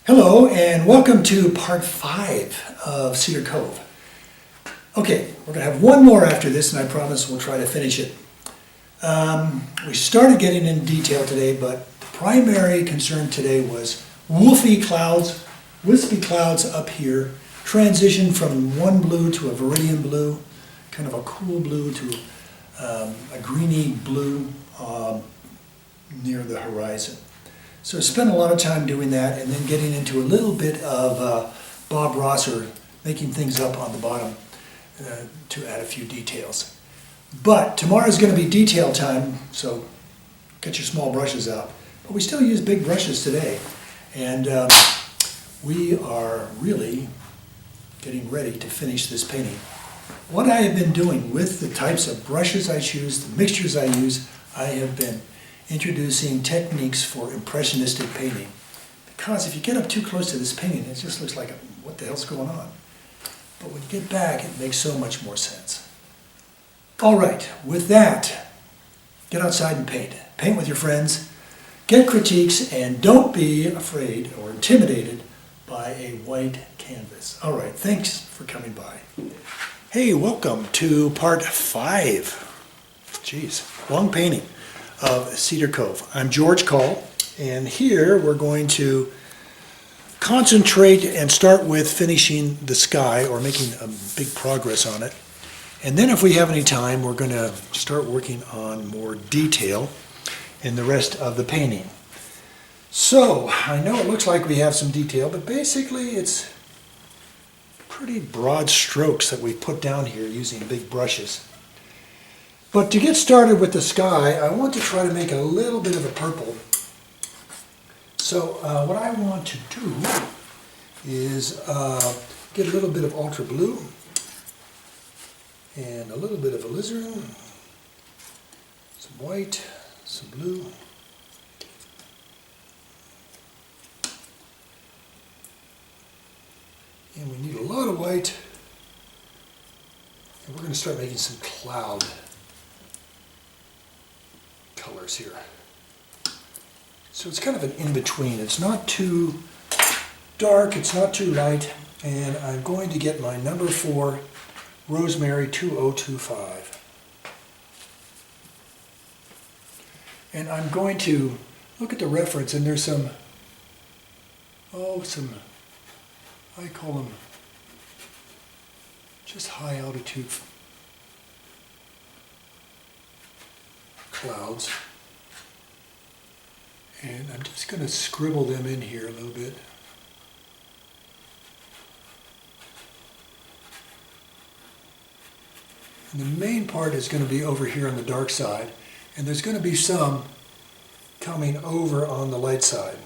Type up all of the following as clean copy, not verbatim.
Hello and welcome to part 5 of Cedar Cove. Okay, we're going to have one more after this and I promise we'll try to finish it. We started getting in detail today, but the primary concern today was wispy clouds up here, transition from one blue to a viridian blue, kind of a cool blue to a greeny blue near the horizon. So I spent a lot of time doing that and then getting into a little bit of Bob Ross, or making things up on the bottom to add a few details. But tomorrow's going to be detail time, so get your small brushes out. But we still use big brushes today. And we are really getting ready to finish this painting. What I have been doing with the types of brushes I choose, the mixtures I use, I have been introducing techniques for impressionistic painting. Because if you get up too close to this painting, it just looks like, what the hell's going on? But when you get back, it makes so much more sense. All right, with that, get outside and paint. Paint with your friends, get critiques, and don't be afraid or intimidated by a white canvas. All right, thanks for coming by. Hey, welcome to part 5. Jeez, long painting of Cedar Cove. I'm George Coll, and here we're going to concentrate and start with finishing the sky, or making a big progress on it. And then if we have any time, we're going to start working on more detail in the rest of the painting. So, I know it looks like we have some detail, but basically it's pretty broad strokes that we put down here using big brushes. But to get started with the sky, I want to try to make a little bit of a purple. So what I want to do is get a little bit of ultra blue and a little bit of alizarin, some white, some blue, and we need a lot of white, and we're going to start making some cloud colors here. So it's kind of an in-between. It's not too dark, it's not too light, and I'm going to get my number 4 Rosemary 2025. And I'm going to look at the reference, and there's some, I call them just high altitude clouds, and I'm just going to scribble them in here a little bit. And the main part is going to be over here on the dark side, and there's going to be some coming over on the light side.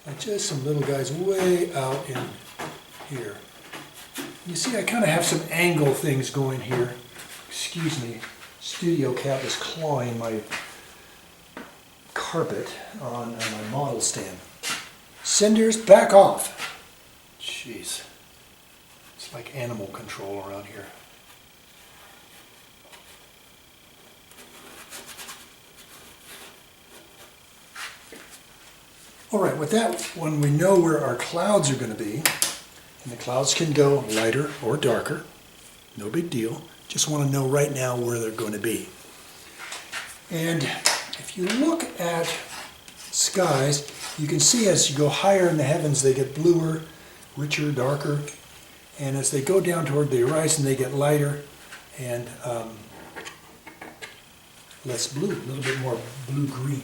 Like just some little guys way out in here. You see, I kind of have some angle things going here. Excuse me. Studio Cat is clawing my carpet on my model stand. Cinders, back off. Jeez. It's like animal control around here. All right, with that, when we know where our clouds are going to be, and the clouds can go lighter or darker, no big deal. Just want to know right now where they're going to be. And if you look at skies, you can see as you go higher in the heavens, they get bluer, richer, darker. And as they go down toward the horizon, they get lighter and less blue, a little bit more blue-green.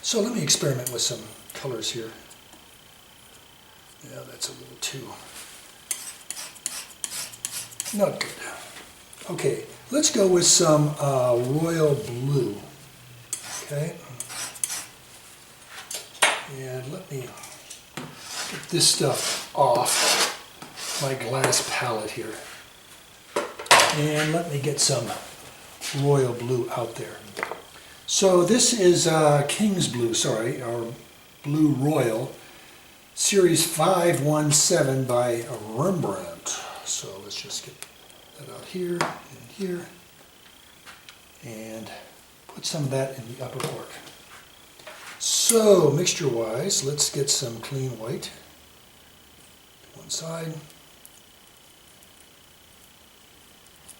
So let me experiment with some colors here. Yeah, that's a little too... not good. Okay, let's go with some royal blue. Okay. And let me get this stuff off my glass palette here. And let me get some royal blue out there. So this is King's Blue, or Blue Royal, Series 517 by Rembrandt. So let's just get that out here and here, and put some of that in the upper part. So, mixture-wise, let's get some clean white. One side.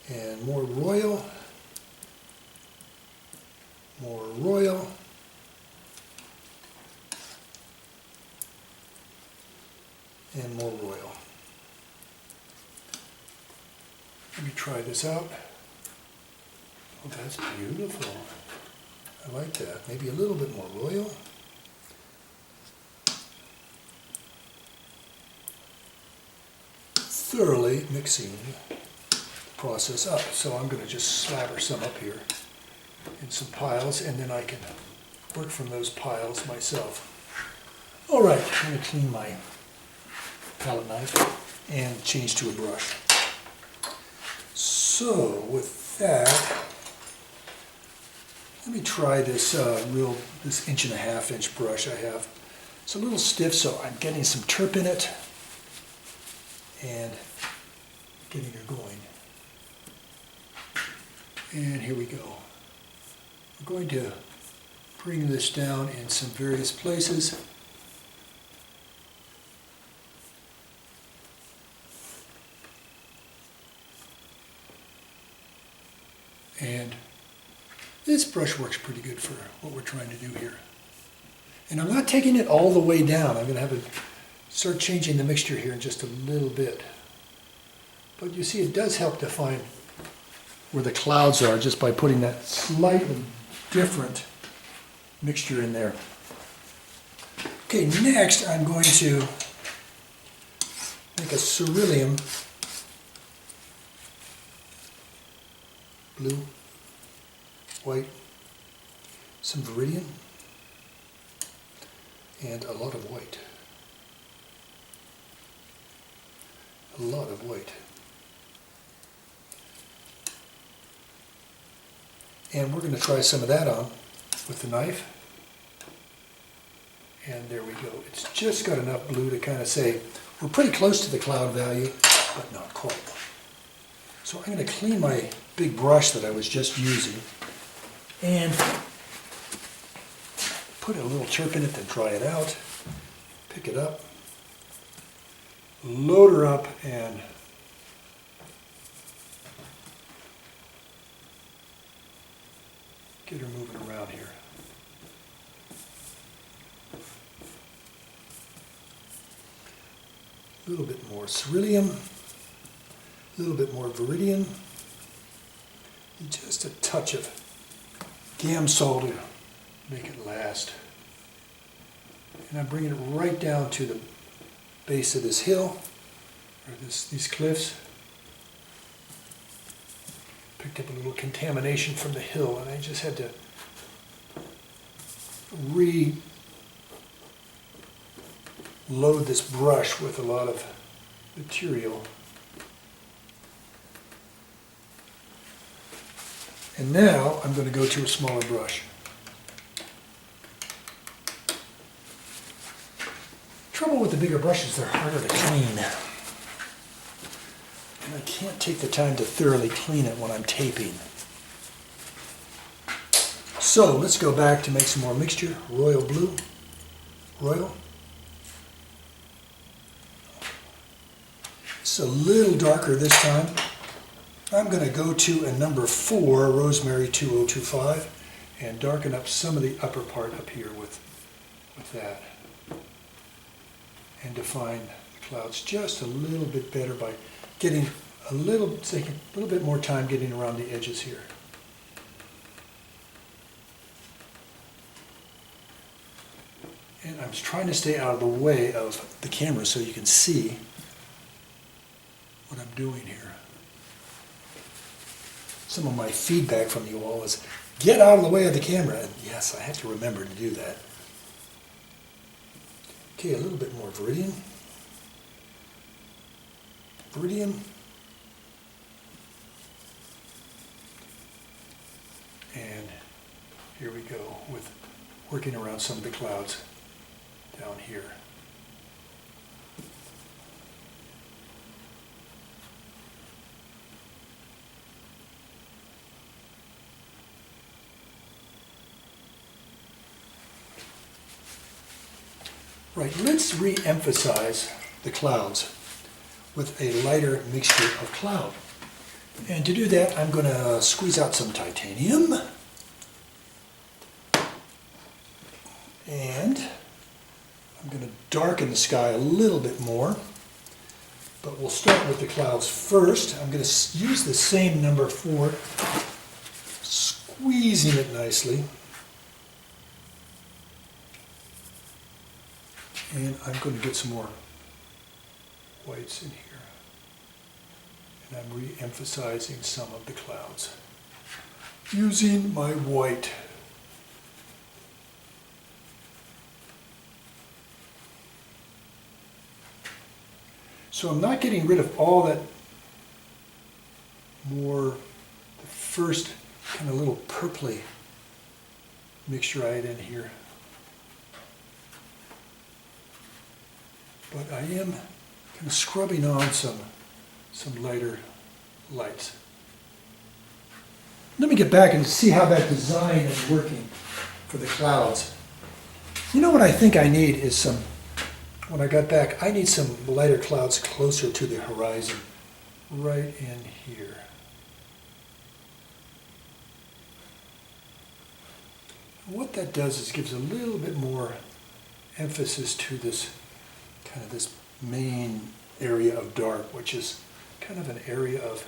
And more royal. More royal. And more royal. Let me try this out. Oh, that's beautiful. I like that. Maybe a little bit more royal. Thoroughly mixing the process up. So I'm going to just slather some up here in some piles, and then I can work from those piles myself. All right, I'm going to clean my palette knife and change to a brush. So with that, let me try this this 1.5 inch brush I have. It's a little stiff, so I'm getting some terp in it and getting her going. And here we go. We're going to bring this down in some various places. And this brush works pretty good for what we're trying to do here. And I'm not taking it all the way down. I'm going to have to start changing the mixture here in just a little bit. But you see, it does help define where the clouds are just by putting that slightly different mixture in there. Okay, next I'm going to make a cerulean blue, white, some viridian, and a lot of white. A lot of white. And we're going to try some of that on with the knife. And there we go. It's just got enough blue to kind of say, we're pretty close to the cloud value, but not quite. So I'm going to clean my big brush that I was just using and put a little terp in it to dry it out. Pick it up, load her up, and get her moving around here. A little bit more cerulean, a little bit more viridian, and just a touch of Gamsol to make it last. And I'm bringing it right down to the base of this hill, or these cliffs. Picked up a little contamination from the hill, and I just had to load this brush with a lot of material. And now I'm going to go to a smaller brush. Trouble with the bigger brushes, they're harder to clean. And I can't take the time to thoroughly clean it when I'm taping. So let's go back to make some more mixture. Royal blue. Royal. It's a little darker this time. I'm going to go to a number 4, Rosemary 2025, and darken up some of the upper part up here with that. And define the clouds just a little bit better by getting taking a little bit more time getting around the edges here. And I'm trying to stay out of the way of the camera so you can see what I'm doing here. Some of my feedback from you all is, get out of the way of the camera. And yes, I have to remember to do that. Okay, a little bit more viridian. Viridian. And here we go with working around some of the clouds down here. Right, let's re-emphasize the clouds with a lighter mixture of cloud. And to do that, I'm going to squeeze out some titanium. And I'm going to darken the sky a little bit more. But we'll start with the clouds first. I'm going to use the same number 4, squeezing it nicely. And I'm going to get some more whites in here. And I'm re-emphasizing some of the clouds using my white. So I'm not getting rid of all that more, the first kind of little purpley mixture I had in here. But I am kind of scrubbing on some lighter lights. Let me get back and see how that design is working for the clouds. You know what I think I need is some, when I got back, I need some lighter clouds closer to the horizon, right in here. What that does is gives a little bit more emphasis to this kind of this main area of dark, which is kind of an area of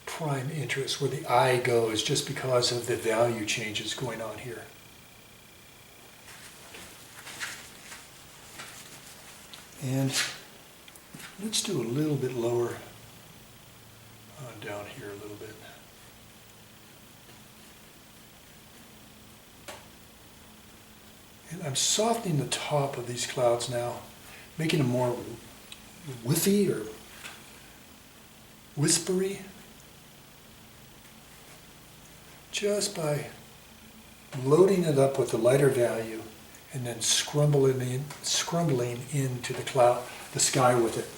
prime interest where the eye goes just because of the value changes going on here. And let's do a little bit lower down here a little bit. And I'm softening the top of these clouds now, making them more whiffy or whispery, just by loading it up with the lighter value and then scrumbling into the sky with it.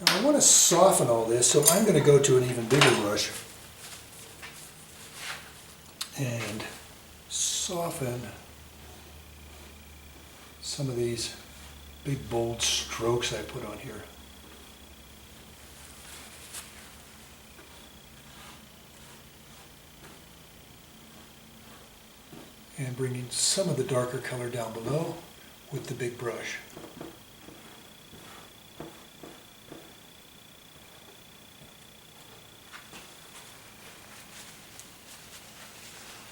Now I want to soften all this, so I'm going to go to an even bigger brush and soften some of these big bold strokes I put on here. And bringing some of the darker color down below with the big brush.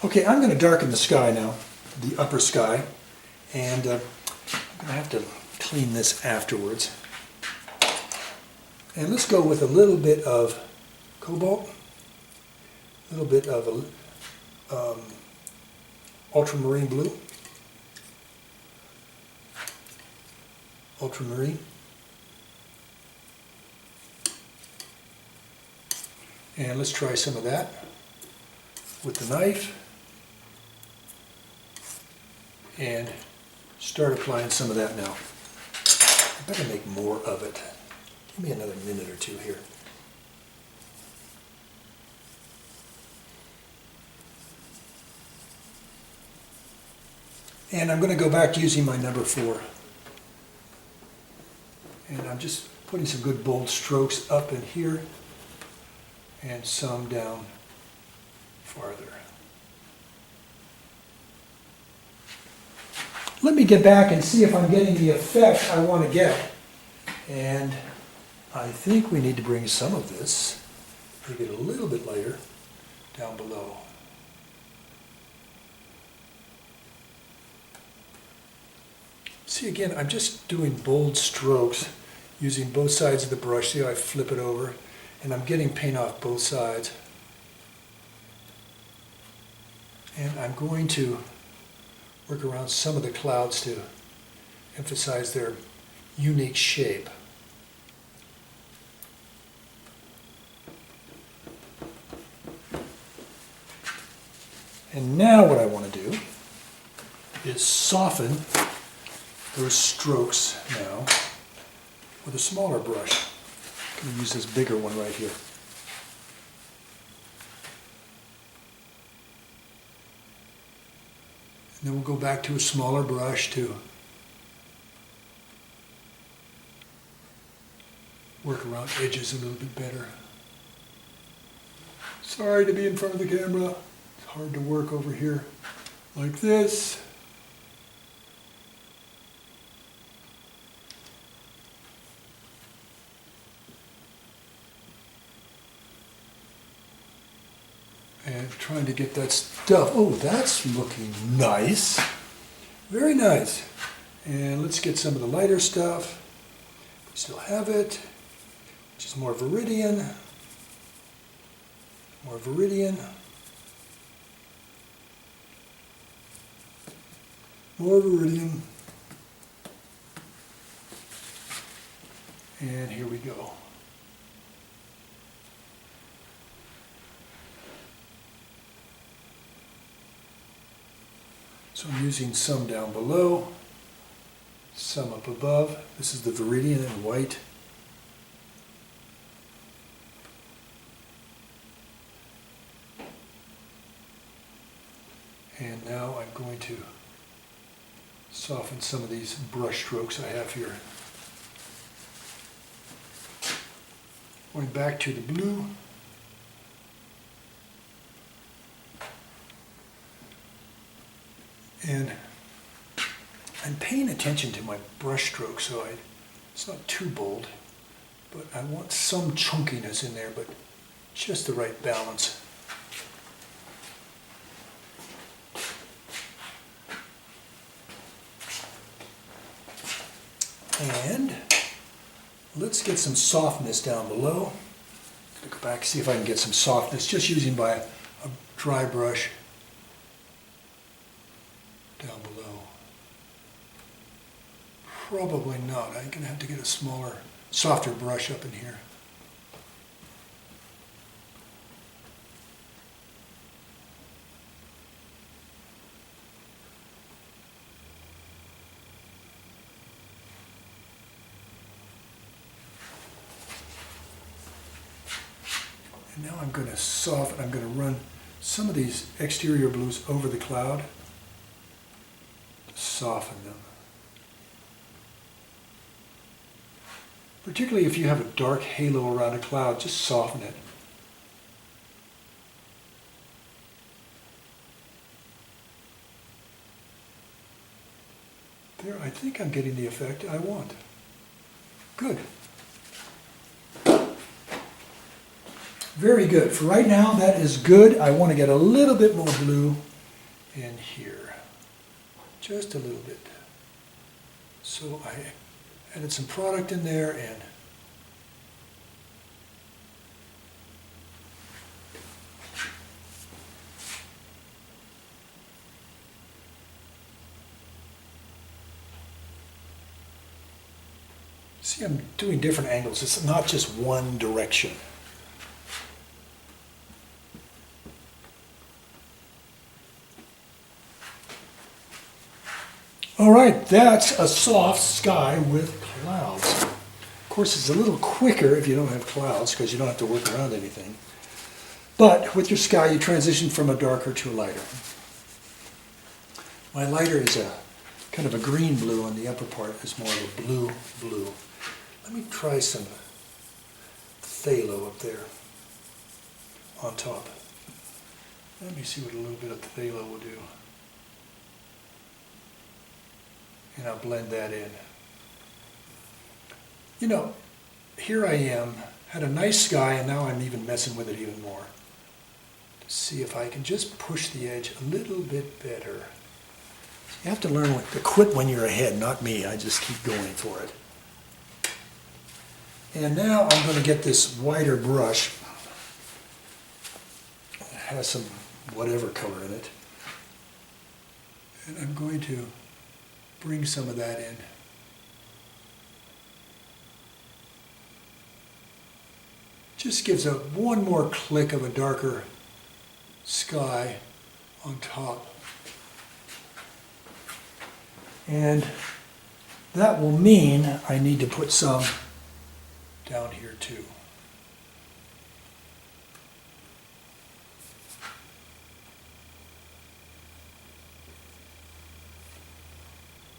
Okay, I'm going to darken the sky now, the upper sky, and I'm going to have to clean this afterwards. And let's go with a little bit of cobalt, a little bit of ultramarine blue, ultramarine, and let's try some of that with the knife and start applying some of that now. I better make more of it. Give me another minute or two here. And I'm going to go back to using my number 4. And I'm just putting some good bold strokes up in here and some down farther. Let me get back and see if I'm getting the effect I want to get. And I think we need to bring some of this, make it a little bit lighter, down below. See, again, I'm just doing bold strokes using both sides of the brush. See how I flip it over? And I'm getting paint off both sides. And I'm going to work around some of the clouds to emphasize their unique shape. And now what I want to do is soften those strokes now with a smaller brush. I'm going to use this bigger one right here. And then we'll go back to a smaller brush to work around edges a little bit better. Sorry to be in front of the camera. It's hard to work over here like this. And trying to get that stuff. Oh, that's looking nice. Very nice. And let's get some of the lighter stuff. We still have it. Which is more Viridian. More Viridian. More Viridian. And here we go. So I'm using some down below, some up above. This is the Viridian in white. And now I'm going to soften some of these brush strokes I have here. Going back to the blue. And I'm paying attention to my brush stroke, so it's not too bold, but I want some chunkiness in there, but just the right balance. And let's get some softness down below. I'm going to go back and see if I can get some softness, just using by a dry brush. Down below. Probably not. I'm going to have to get a smaller, softer brush up in here. And now I'm going to soften, I'm going to run some of these exterior blues over the cloud. Soften them. Particularly if you have a dark halo around a cloud, just soften it. There, I think I'm getting the effect I want. Good. Very good. For right now, that is good. I want to get a little bit more blue in here. Just a little bit. So I added some product in there and see, I'm doing different angles. It's not just one direction. All right, that's a soft sky with clouds. Of course, it's a little quicker if you don't have clouds because you don't have to work around anything. But with your sky, you transition from a darker to a lighter. My lighter is a kind of a green blue on the upper part. It's more of a blue. Let me try some phthalo up there on top. Let me see what a little bit of phthalo will do. And I'll blend that in. You know, here I am, had a nice sky, and now I'm even messing with it even more. To see if I can just push the edge a little bit better. You have to learn to quit when you're ahead, not me. I just keep going for it. And now I'm going to get this wider brush. It has some whatever color in it. And I'm going to bring some of that in. Just gives a one more click of a darker sky on top. And that will mean I need to put some down here too.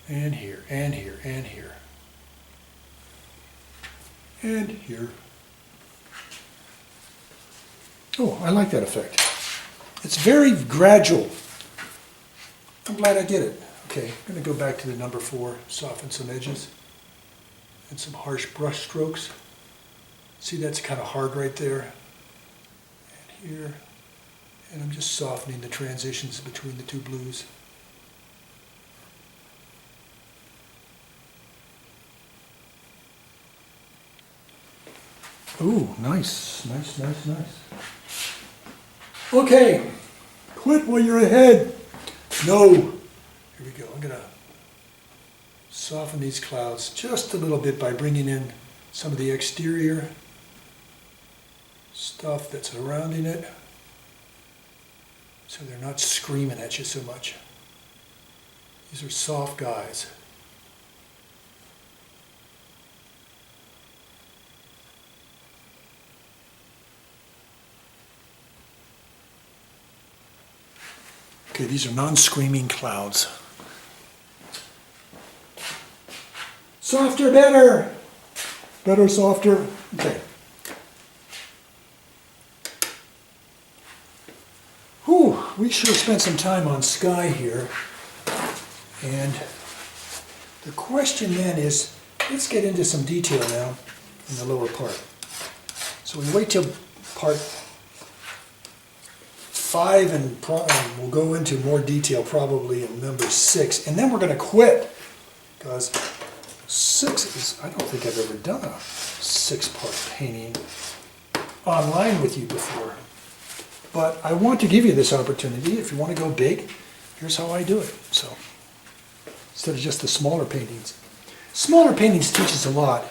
and here, and here, and here, and here. Oh, I like that effect. It's very gradual. I'm glad I did it. Okay, I'm going to go back to the number 4, soften some edges and some harsh brush strokes. See, that's kind of hard right there. And here. And I'm just softening the transitions between the two blues. Ooh, nice, nice, nice, nice. Okay, quit while you're ahead. No. Here we go. I'm going to soften these clouds just a little bit by bringing in some of the exterior stuff that's surrounding it, so they're not screaming at you so much. These are soft guys. Okay, these are non-screaming clouds. Softer, better. Better, softer. Okay. Whew, we should have spent some time on sky here. And the question then is, let's get into some detail now in the lower part. So we wait till part 5 and we'll go into more detail probably in number 6. And then we're going to quit because 6 is, I don't think I've ever done a 6-part painting online with you before. But I want to give you this opportunity. If you want to go big, here's how I do it. So instead of just the smaller paintings. Smaller paintings teach us a lot.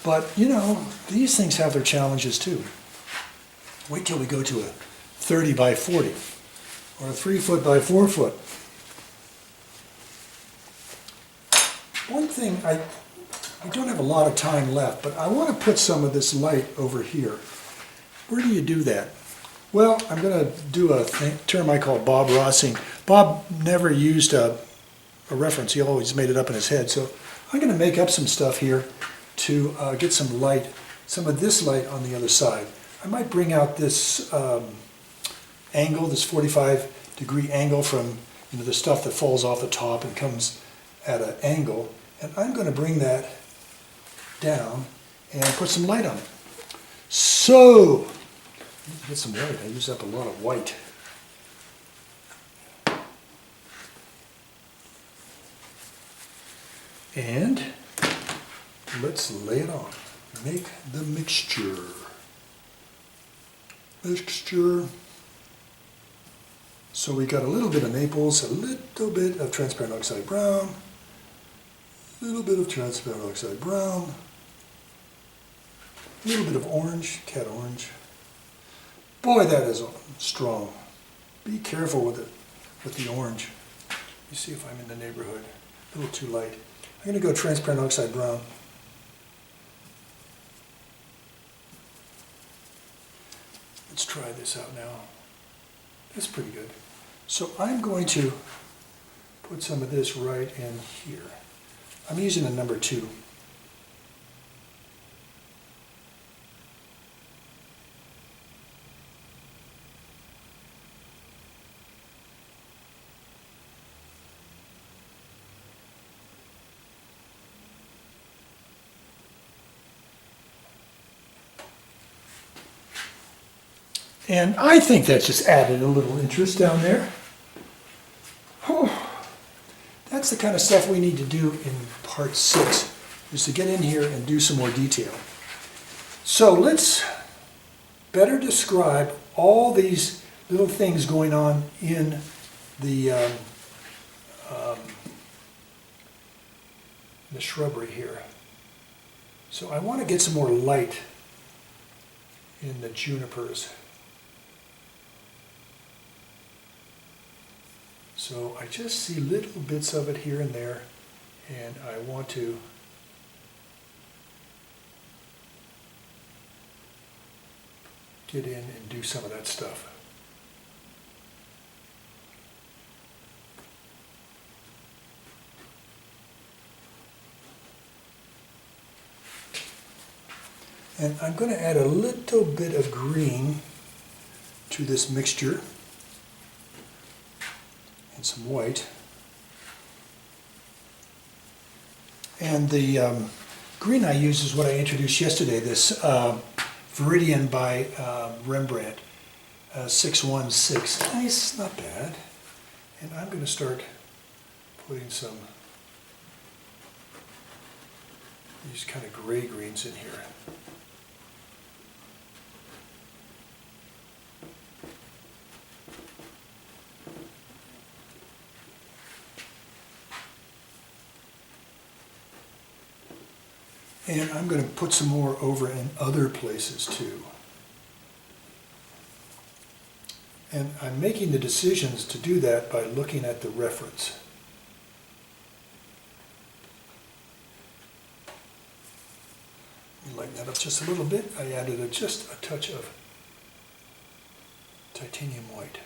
But, you know, these things have their challenges too. Wait till we go to a 30 by 40 or a 3 foot by 4 foot. One thing, I don't have a lot of time left, but I want to put some of this light over here. Where do you do that? Well, I'm going to do a term I call Bob Rossing. Bob never used a reference. He always made it up in his head. So I'm going to make up some stuff here to get some light, some of this light on the other side. I might bring out this angle, this 45-degree angle from the stuff that falls off the top and comes at an angle. And I'm going to bring that down and put some light on it. So, get some white. I use up a lot of white. And let's lay it on. Make the mixture. So we got a little bit of Naples, a little bit of transparent oxide brown, a little bit of transparent oxide brown, a little bit of orange, cat orange. Boy, that is strong. Be careful with it, with the orange. You see if I'm in the neighborhood. A little too light. I'm going to go transparent oxide brown. Let's try this out now. That's pretty good. So I'm going to put some of this right in here. I'm using a number 2. And I think that's just added a little interest down there. Oh, that's the kind of stuff we need to do in part 6, is to get in here and do some more detail. So let's better describe all these little things going on in the shrubbery here. So I want to get some more light in the junipers. So I just see little bits of it here and there, and I want to get in and do some of that stuff. And I'm going to add a little bit of green to this mixture and some white. And the green I use is what I introduced yesterday, this Viridian by Rembrandt, 616. Nice, not bad. And I'm going to start putting some these kind of gray greens in here. And I'm going to put some more over in other places too. And I'm making the decisions to do that by looking at the reference. Lighten that up just a little bit. I added just a touch of titanium white.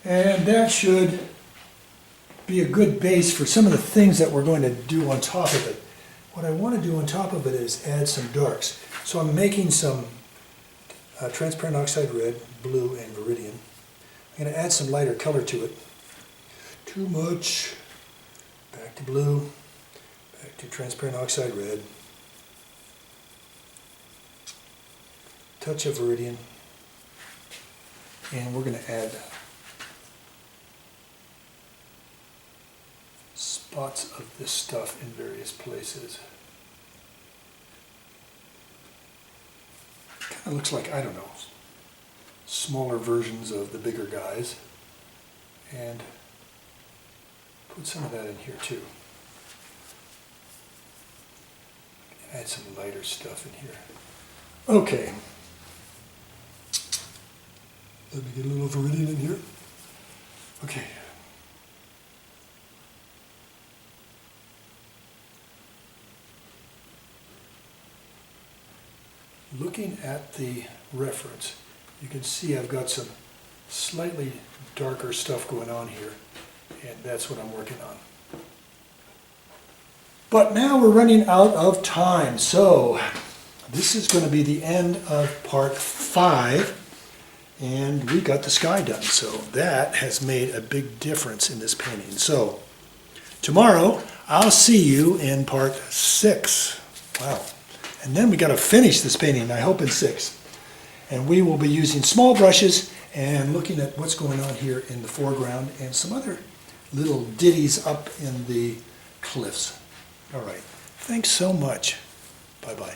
And that should be a good base for some of the things that we're going to do on top of it. What I want to do on top of it is add some darks. So I'm making some transparent oxide red, blue, and Viridian. I'm going to add some lighter color to it. Too much. Back to blue, back to transparent oxide red. Touch of Viridian. And we're going to add spots of this stuff in various places. Kind of looks like, I don't know, smaller versions of the bigger guys. And put some of that in here too. Add some lighter stuff in here. Okay. Let me get a little Viridian in here. Okay. Looking at the reference, you can see I've got some slightly darker stuff going on here, and that's what I'm working on. But now we're running out of time, so this is going to be the end of part 5, and we got the sky done, so that has made a big difference in this painting. So tomorrow I'll see you in part 6. Wow. And then we got to finish this painting, I hope in 6. And we will be using small brushes and looking at what's going on here in the foreground and some other little ditties up in the cliffs. All right. Thanks so much. Bye-bye.